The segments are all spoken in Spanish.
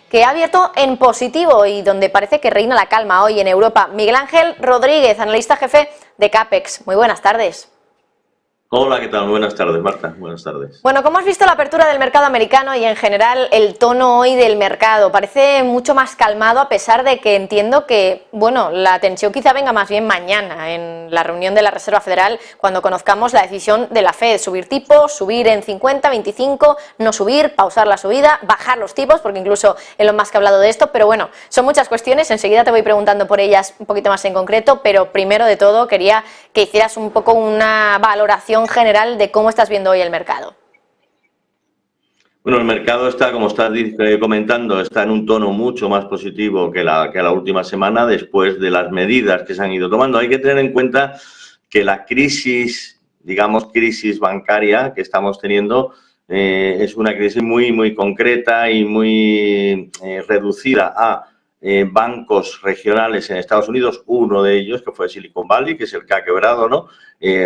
que ha abierto en positivo y donde parece que reina la calma hoy en Europa. Miguel Ángel Rodríguez, analista jefe de Capex. Muy buenas tardes. Hola, ¿qué tal? Buenas tardes, Marta. Buenas tardes. Bueno, ¿cómo has visto la apertura del mercado americano y en general el tono hoy del mercado? Parece mucho más calmado a pesar de que entiendo que, bueno, la tensión quizá venga más bien mañana en la reunión de la Reserva Federal cuando conozcamos la decisión de la Fed. Subir tipos, subir en 50, 25, no subir, pausar la subida, bajar los tipos, porque incluso Elon Musk ha hablado de esto, pero bueno, son muchas cuestiones. Enseguida te voy preguntando por ellas un poquito más en concreto, pero primero de todo quería que hicieras un poco una valoración general de cómo estás viendo hoy el mercado. Bueno, el mercado está, como estás comentando, está en un tono mucho más positivo que la última semana después de las medidas que se han ido tomando. Hay que tener en cuenta que la crisis, digamos, crisis bancaria que estamos teniendo es una crisis muy concreta y muy reducida a bancos regionales en Estados Unidos, uno de ellos que fue Silicon Valley, que es el que ha quebrado, ¿no?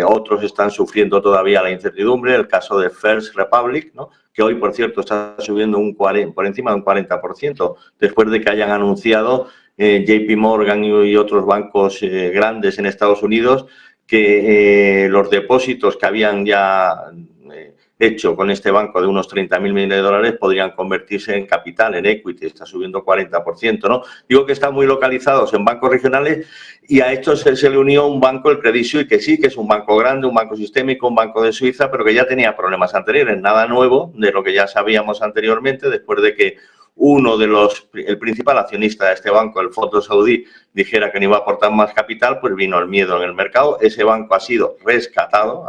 Otros están sufriendo todavía la incertidumbre, el caso de First Republic, ¿no? Que hoy, por cierto, está subiendo por encima de un 40%, después de que hayan anunciado JP Morgan y otros bancos grandes en Estados Unidos que los depósitos que habían ya hecho con este banco de unos 30.000 millones de dólares podrían convertirse en capital, en equity, está subiendo 40%, ¿no? Digo que están muy localizados en bancos regionales y a esto se le unió un banco, el Credit Suisse, que sí, que es un banco grande, un banco sistémico, un banco de Suiza, pero que ya tenía problemas anteriores, nada nuevo de lo que ya sabíamos anteriormente, después de que el principal accionista de este banco, el Fondo Saudí, dijera que no iba a aportar más capital, pues vino el miedo en el mercado. Ese banco ha sido rescatado,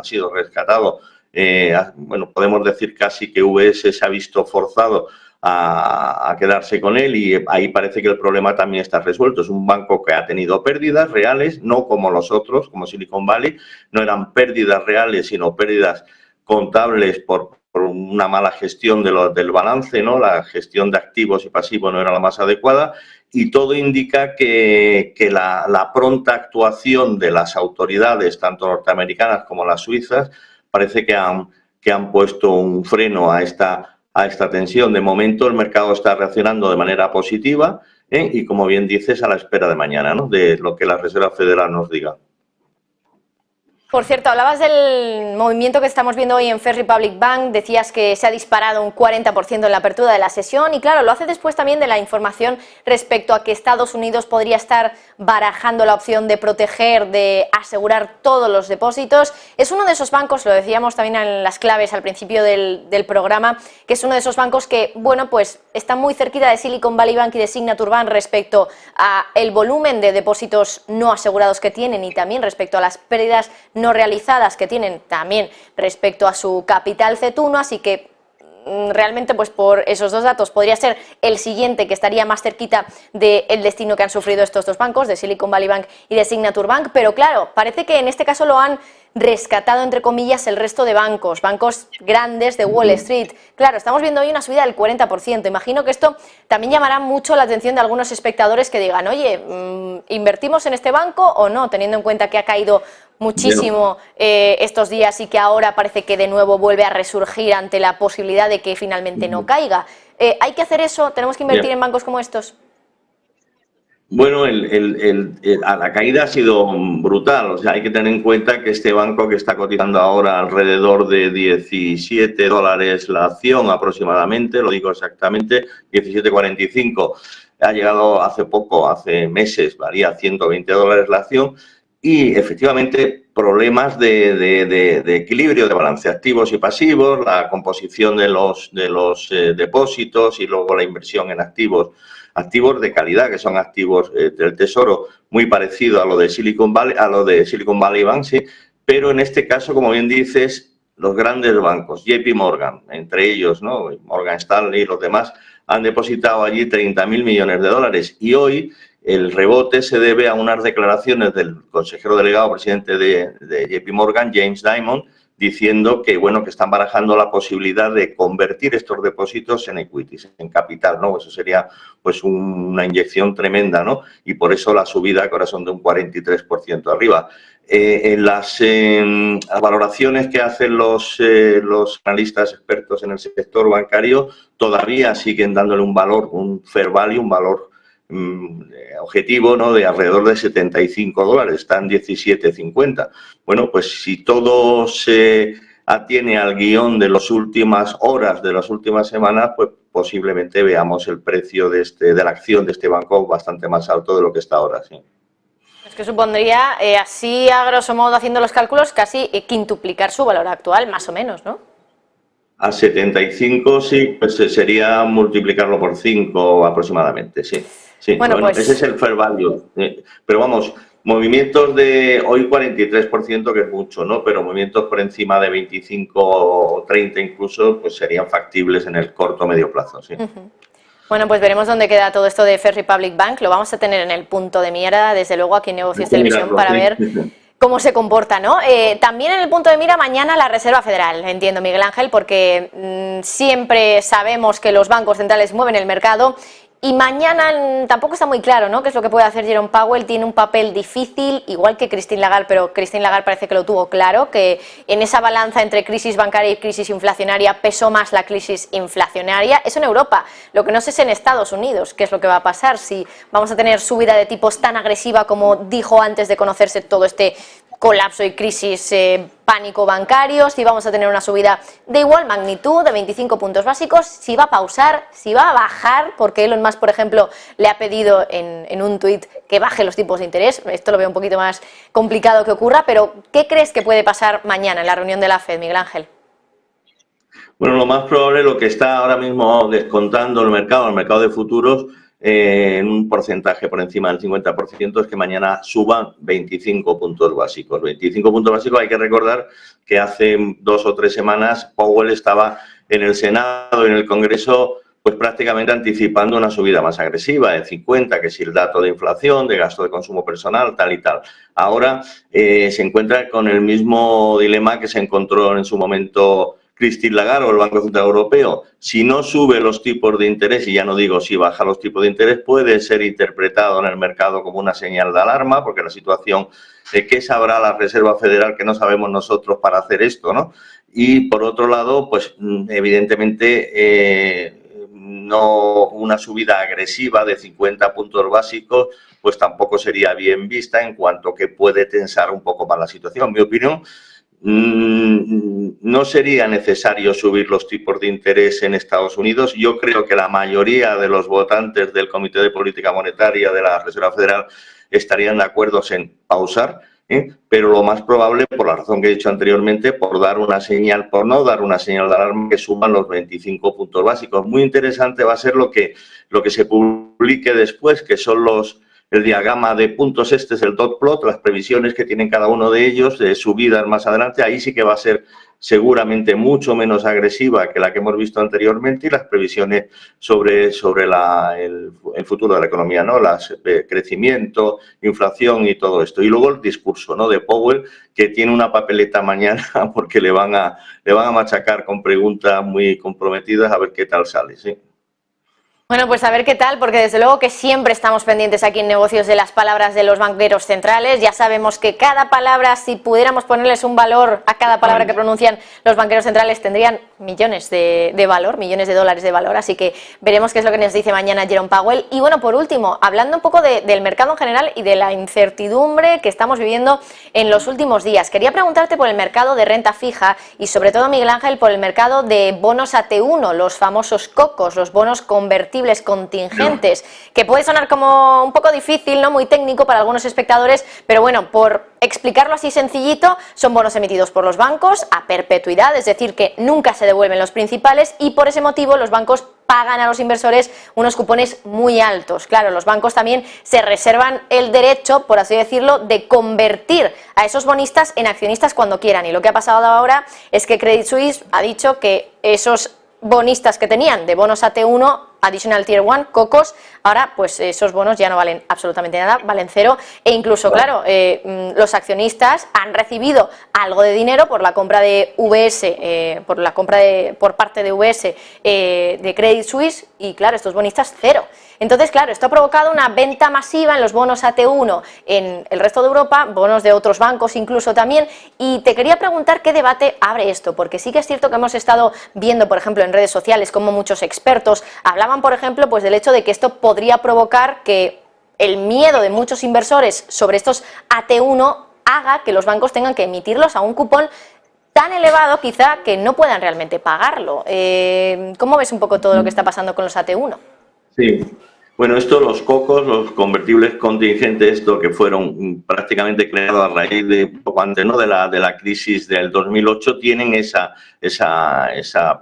bueno, podemos decir casi que UBS se ha visto forzado a quedarse con él y ahí parece que el problema también está resuelto. Es un banco que ha tenido pérdidas reales, no como los otros, como Silicon Valley, no eran pérdidas reales, sino pérdidas contables por una mala gestión del balance, ¿no? La gestión de activos y pasivos no era la más adecuada y todo indica que la pronta actuación de las autoridades, tanto norteamericanas como las suizas, parece que han puesto un freno a esta tensión. De momento el mercado está reaccionando de manera positiva y, como bien dices, a la espera de mañana, ¿no? De lo que la Reserva Federal nos diga. Por cierto, hablabas del movimiento que estamos viendo hoy en First Republic Bank, decías que se ha disparado un 40% en la apertura de la sesión y claro, lo hace después también de la información respecto a que Estados Unidos podría estar barajando la opción de proteger, de asegurar todos los depósitos. Es uno de esos bancos, lo decíamos también en las claves al principio del programa, que es uno de esos bancos que, bueno, pues está muy cerquita de Silicon Valley Bank y de Signature Bank respecto a el volumen de depósitos no asegurados que tienen y también respecto a las pérdidas no realizadas que tienen también respecto a su capital C1, así que realmente pues por esos dos datos podría ser el siguiente que estaría más cerquita del destino que han sufrido estos dos bancos, de Silicon Valley Bank y de Signature Bank, pero claro, parece que en este caso lo han rescatado, entre comillas, el resto de bancos grandes de Wall Street. Claro, estamos viendo hoy una subida del 40%. Imagino que esto también llamará mucho la atención de algunos espectadores que digan, oye, ¿invertimos en este banco o no? Teniendo en cuenta que ha caído muchísimo estos días y que ahora parece que de nuevo vuelve a resurgir ante la posibilidad de que finalmente no caiga. ¿Hay que hacer eso? ¿Tenemos que invertir en bancos como estos? Bueno, la caída ha sido brutal. O sea, hay que tener en cuenta que este banco, que está cotizando ahora alrededor de $17 la acción aproximadamente, lo digo exactamente, 17,45, ha llegado hace meses, valía $120 la acción y efectivamente problemas de equilibrio de balance, activos y pasivos, la composición de los depósitos y luego la inversión en activos de calidad, que son activos del tesoro, muy parecido a lo de Silicon Valley Bank, sí, pero en este caso, como bien dices, los grandes bancos, JP Morgan, entre ellos, ¿no? Morgan Stanley y los demás, han depositado allí 30.000 millones de dólares y hoy el rebote se debe a unas declaraciones del consejero delegado presidente de JP Morgan, James Dimon, diciendo que, bueno, que están barajando la posibilidad de convertir estos depósitos en equities, en capital, ¿no? Eso sería, pues, una inyección tremenda, ¿no? Y por eso la subida, que ahora son de un 43% arriba. En las valoraciones que hacen los analistas expertos en el sector bancario, todavía siguen dándole un valor, un fair value, un valor objetivo, ¿no?, de alrededor de $75, están 17,50. Bueno, pues si todo se atiene al guión de las últimas horas, de las últimas semanas, pues posiblemente veamos el precio de la acción de este banco bastante más alto de lo que está ahora, sí. Es que supondría, así a grosso modo haciendo los cálculos, casi quintuplicar su valor actual, más o menos, ¿no? A 75, sí, pues sería multiplicarlo por 5 aproximadamente, sí. Sí, bueno, pues ese es el fair value. Pero vamos, movimientos de hoy 43%, que es mucho, ¿no? Pero movimientos por encima de 25 o 30 incluso, pues serían factibles en el corto o medio plazo, sí. Bueno, pues veremos dónde queda todo esto de First Republic Bank. Lo vamos a tener en el punto de mira, desde luego, aquí en Negocios Televisión, para ver cómo se comporta, ¿no? También en el punto de mira mañana la Reserva Federal, entiendo, Miguel Ángel, porque siempre sabemos que los bancos centrales mueven el mercado. Y mañana tampoco está muy claro, ¿no?, qué es lo que puede hacer Jerome Powell. Tiene un papel difícil, igual que Christine Lagarde, pero Christine Lagarde parece que lo tuvo claro, que en esa balanza entre crisis bancaria y crisis inflacionaria pesó más la crisis inflacionaria. Eso en Europa. Lo que no sé es en Estados Unidos qué es lo que va a pasar, si vamos a tener subida de tipos tan agresiva como dijo antes de conocerse todo este colapso y crisis, pánico bancario, si vamos a tener una subida de igual magnitud, de 25 puntos básicos, si va a pausar, si va a bajar, porque Elon Musk, por ejemplo, le ha pedido en un tuit que baje los tipos de interés. Esto lo veo un poquito más complicado que ocurra, pero ¿qué crees que puede pasar mañana en la reunión de la FED, Miguel Ángel? Bueno, lo más probable, lo que está ahora mismo descontando el mercado de futuros, en un porcentaje por encima del 50%, es que mañana suban 25 puntos básicos. 25 puntos básicos, hay que recordar que hace 2 o 3 semanas Powell estaba en el Senado y en el Congreso, pues prácticamente anticipando una subida más agresiva, de 50, que si el dato de inflación, de gasto de consumo personal, tal y tal. Ahora se encuentra con el mismo dilema que se encontró en su momento Christine Lagarde o el Banco Central Europeo. Si no sube los tipos de interés, y ya no digo si baja los tipos de interés, puede ser interpretado en el mercado como una señal de alarma, porque la situación de qué sabrá la Reserva Federal que no sabemos nosotros para hacer esto, ¿no? Y por otro lado, pues evidentemente no una subida agresiva de 50 puntos básicos, pues tampoco sería bien vista, en cuanto que puede tensar un poco más la situación. En mi opinión, no sería necesario subir los tipos de interés en Estados Unidos. Yo creo que la mayoría de los votantes del Comité de Política Monetaria de la Reserva Federal estarían de acuerdo en pausar, pero lo más probable, por la razón que he dicho anteriormente, por dar una señal, por no dar una señal de alarma, que suban los 25 puntos básicos. Muy interesante va a ser lo que se publique después, que son el diagrama de puntos, este es el dot plot, las previsiones que tienen cada uno de ellos, de subidas más adelante. Ahí sí que va a ser seguramente mucho menos agresiva que la que hemos visto anteriormente, y las previsiones sobre el futuro de la economía, ¿no? Crecimiento, inflación y todo esto. Y luego el discurso, ¿no?, de Powell, que tiene una papeleta mañana porque le van a machacar con preguntas muy comprometidas, a ver qué tal sale, sí. Bueno, pues a ver qué tal, porque desde luego que siempre estamos pendientes aquí en Negocios de las palabras de los banqueros centrales. Ya sabemos que cada palabra, si pudiéramos ponerles un valor a cada palabra que pronuncian los banqueros centrales, tendrían millones de valor, millones de dólares de valor. Así que veremos qué es lo que nos dice mañana Jerome Powell. Y bueno, por último, hablando un poco del mercado en general y de la incertidumbre que estamos viviendo en los últimos días, quería preguntarte por el mercado de renta fija y sobre todo, Miguel Ángel, por el mercado de bonos AT1, los famosos COCOs, los bonos convertibles contingentes, que puede sonar como un poco difícil, ¿no?, muy técnico para algunos espectadores, pero bueno, por explicarlo así sencillito, son bonos emitidos por los bancos a perpetuidad, es decir, que nunca se devuelven los principales, y por ese motivo los bancos pagan a los inversores unos cupones muy altos. Claro, los bancos también se reservan el derecho, por así decirlo, de convertir a esos bonistas en accionistas cuando quieran, y lo que ha pasado ahora es que Credit Suisse ha dicho que esos bonistas que tenían de bonos AT1 Additional Tier 1, COCOS, ahora pues esos bonos ya no valen absolutamente nada, valen cero, e incluso, claro, los accionistas han recibido algo de dinero por la compra de VS, por parte de VS de Credit Suisse, y claro, estos bonistas cero. Entonces, claro, esto ha provocado una venta masiva en los bonos AT1 en el resto de Europa, bonos de otros bancos incluso también, y te quería preguntar qué debate abre esto, porque sí que es cierto que hemos estado viendo, por ejemplo, en redes sociales como muchos expertos hablaban, por ejemplo, pues del hecho de que esto podría provocar que el miedo de muchos inversores sobre estos AT1 haga que los bancos tengan que emitirlos a un cupón tan elevado quizá que no puedan realmente pagarlo. ¿Cómo ves un poco todo lo que está pasando con los AT1? Sí, bueno, esto, los COCOS, los convertibles contingentes, esto que fueron prácticamente creados a raíz de poco antes, ¿no?, de la crisis del 2008, tienen esa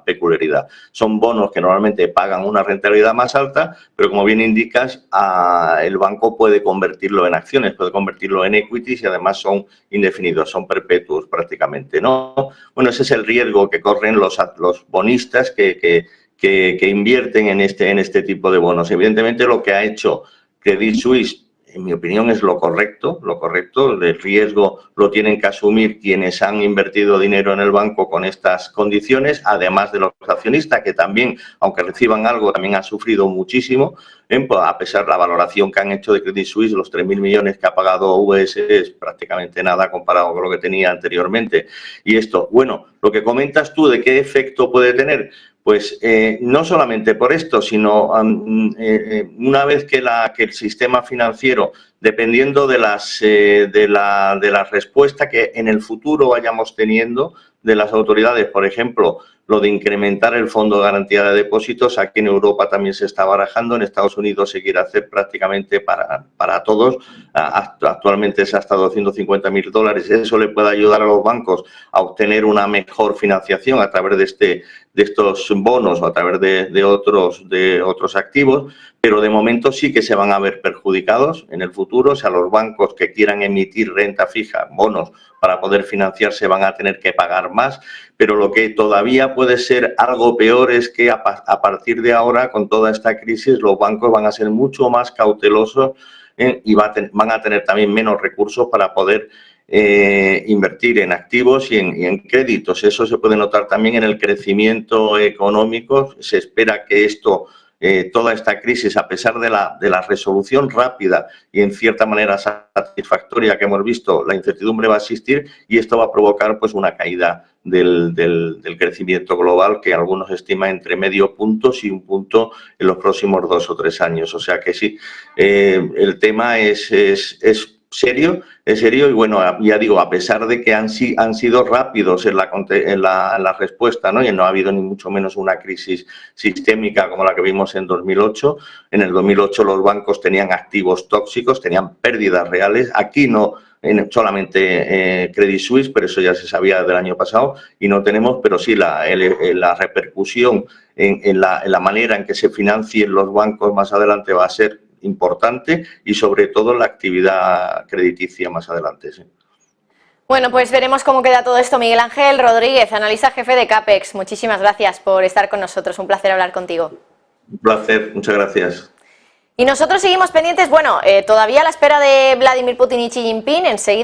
peculiaridad. Son bonos que normalmente pagan una rentabilidad más alta, pero como bien indicas, el banco puede convertirlo en acciones, puede convertirlo en equities y además son indefinidos, son perpetuos prácticamente, ¿no? Bueno, ese es el riesgo que corren los bonistas que invierten en este tipo de bonos. Evidentemente, lo que ha hecho Credit Suisse, en mi opinión, es lo correcto. El riesgo lo tienen que asumir quienes han invertido dinero en el banco con estas condiciones, además de los accionistas, que también, aunque reciban algo, también han sufrido muchísimo, a pesar de la valoración que han hecho de Credit Suisse, los 3.000 millones que ha pagado VS es prácticamente nada comparado con lo que tenía anteriormente. Y esto, bueno, lo que comentas tú de qué efecto puede tener, pues no solamente por esto, sino una vez que el sistema financiero, dependiendo de la respuesta que en el futuro vayamos teniendo de las autoridades, por ejemplo, lo de incrementar el Fondo de Garantía de Depósitos, aquí en Europa también se está barajando, en Estados Unidos se quiere hacer prácticamente para todos, actualmente es hasta $250.000, eso le puede ayudar a los bancos a obtener una mejor financiación a través de estos bonos o a través de otros activos, pero de momento sí que se van a ver perjudicados en el futuro. O sea, los bancos que quieran emitir renta fija, bonos, para poder financiarse van a tener que pagar más, pero lo que todavía puede ser algo peor es que a partir de ahora, con toda esta crisis, los bancos van a ser mucho más cautelosos y van a tener también menos recursos para poder invertir en activos y en créditos. Eso se puede notar también en el crecimiento económico. Se espera que toda esta crisis, a pesar de la resolución rápida y en cierta manera satisfactoria que hemos visto, la incertidumbre va a existir y esto va a provocar pues una caída del crecimiento global que algunos estiman entre medio punto y 1 punto en los próximos 2 o 3 años. O sea que sí, el tema es serio y bueno, ya digo, a pesar de que han sido rápidos en la respuesta, ¿no? Y no ha habido ni mucho menos una crisis sistémica como la que vimos en 2008. En el 2008 los bancos tenían activos tóxicos, tenían pérdidas reales. Aquí no, solamente Credit Suisse, pero eso ya se sabía del año pasado y no tenemos, pero sí la repercusión en la manera en que se financien los bancos más adelante va a ser importante y sobre todo la actividad crediticia más adelante. Sí. Bueno, pues veremos cómo queda todo esto. Miguel Ángel Rodríguez, analista jefe de CAPEX, muchísimas gracias por estar con nosotros, un placer hablar contigo. Un placer, muchas gracias. Y nosotros seguimos pendientes, bueno, todavía a la espera de Vladimir Putin y Xi Jinping, enseguida